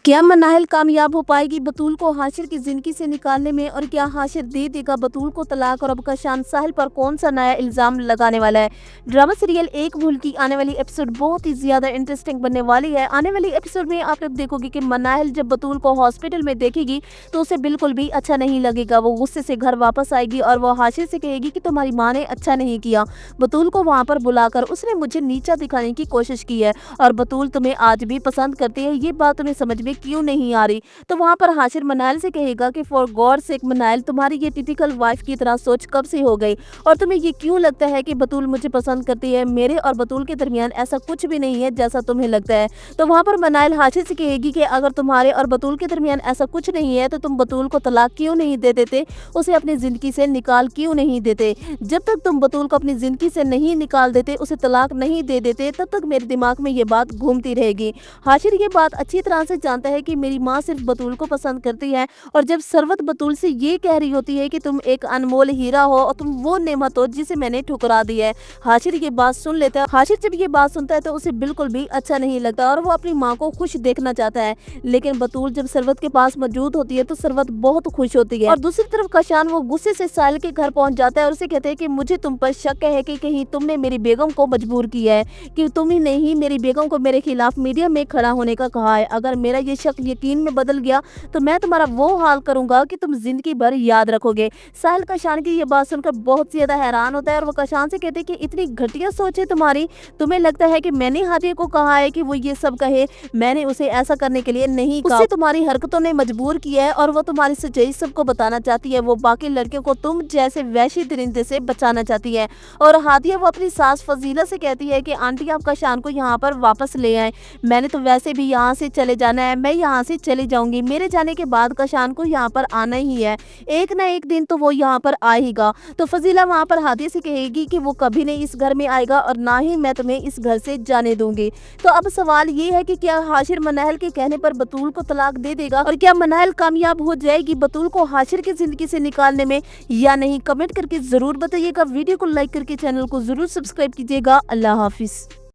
क्या मनाहिल कामयाब हो पाएगी बतूल को हाशिर की जिंदगी से निकालने में, और क्या हाशिर दे देगा बतूल को तलाक, और अब कशान साहिल पर कौन सा नया इल्जाम लगाने वाला है। ड्रामा सीरियल एक भूल की आने वाली एपिसोड बहुत ही ज्यादा इंटरेस्टिंग बनने वाली है। आने वाली एपिसोड में आप लोग देखोगे कि मनाहिल जब बतूल को हॉस्पिटल में देखेगी तो उसे बिल्कुल भी अच्छा नहीं लगेगा। वो गुस्से से घर वापस आएगी और वो हाशिर से कहेगी कि तुम्हारी माँ ने अच्छा नहीं किया, बतूल को वहाँ पर बुलाकर उसने मुझे नीचा दिखाने की कोशिश की है, और बतूल तुम्हें आज भी पसंद करती है, ये बात तुम्हें समझ में क्यों नहीं आ रही। तो वहाँ पर हाशिर मनाहिल से कहेगा कि फॉर गॉड सेक मनाहिल, तुम्हारी ये टिपिकल वाइफ की तरह सोच कब से हो गई, और तुम्हें ये क्यों लगता है कि बतूल मुझे पसंद करती है। मेरे और बतूल के दरमियान ऐसा कुछ भी नहीं है जैसा तुम्हें लगता है। तो वहाँ पर मनाहिल हाशिर से कहेगी कि अगर तुम्हारे और बतूल के दरमियान ऐसा कुछ नहीं है तो तुम बतूल को तलाक क्यों नहीं दे देते, उसे अपनी जिंदगी से निकाल क्यों नहीं देते। जब तक तुम बतूल को अपनी जिंदगी से नहीं निकाल देते, उसे तलाक नहीं दे देते, तब तक मेरे दिमाग में ये बात घूमती रहेगी। हाशिर ये बात अच्छी तरह से जानता है कि मेरी माँ सिर्फ बतूल को पसंद करती है, और जब सरवत बतूल से ये कह रही होती है कि तुम एक अनमोल हीरा हो और तुम वो नेमत हो जिसे मैंने ठुकरा दी है। हाशिर ये बात सुन लेता है। हाशिर जब ये बात सुनता है तो उसे बिल्कुल भी अच्छा नहीं लगता और वो अपनी माँ को खुश देखना चाहता है। लेकिन बतूल जब सरवत के पास मौजूद होती है तो सरवत बहुत खुश होती है। और दूसरी तरफ कशान वो गुस्से से साहिल के घर पहुंच जाता है और उसे कहते हैं कि मुझे तुम पर शक है कि कहीं तुमने मेरी बेगम को मजबूर किया है, कि तुम ही नहीं मेरी बेगम को मेरे खिलाफ मीडिया में खड़ा होने का कहा है। अगर मेरा ये शक यकीन में बदल गया तो मैं तुम्हारा वो हाल करूंगा कि तुम जिंदगी भर याद रखोगे। साहिल कशान की ये बात सुनकर बहुत ज्यादा हैरान होता है और वो कशान से कहते हैं कि इतनी घटिया सोच है तुम्हारी, तुम्हें लगता है कि मैंने हाजिर को कहा है कि वो ये सब कहे, मैंने उसे ऐसा करने के लिए नहीं कहा। उसे तुम्हारी हरकतों ने मजबूर किया है और वो तुम्हारी सच्चाई सबको बताना चाहती है। वो बाकी लड़कियों को तुम जैसे वैशी दरिंदे से बचाना चाहती है। और हादिया वो अपनी सास फजीला से कहती है कि आंटी आप कशान को यहाँ पर वापस ले आए, मैंने तो वैसे भी यहाँ से चले जाना है, मैं यहाँ से चली जाऊंगी, मेरे जाने के बाद कशान को यहाँ पर आना ही है, एक ना एक दिन तो वो यहाँ पर आएगा। तो फजीला वहाँ पर हादिया से कहेगी कि वो कभी नहीं इस घर में आएगा और ना ही मैं तुम्हें इस घर से जाने दूंगी। तो अब सवाल ये है कि क्या हाशिर मनाहिल के कहने पर बतूल को तलाक दे देगा, और क्या मनाहिल कामयाब हो जाएगी बतूल को हाशिर की जिंदगी से निकालने में या नहीं। कमेंट करके जरूर बताइएगा। वीडियो को लाइक करके चैनल को जरूर सब्सक्राइब कीजिएगा। अल्लाह हाफिज।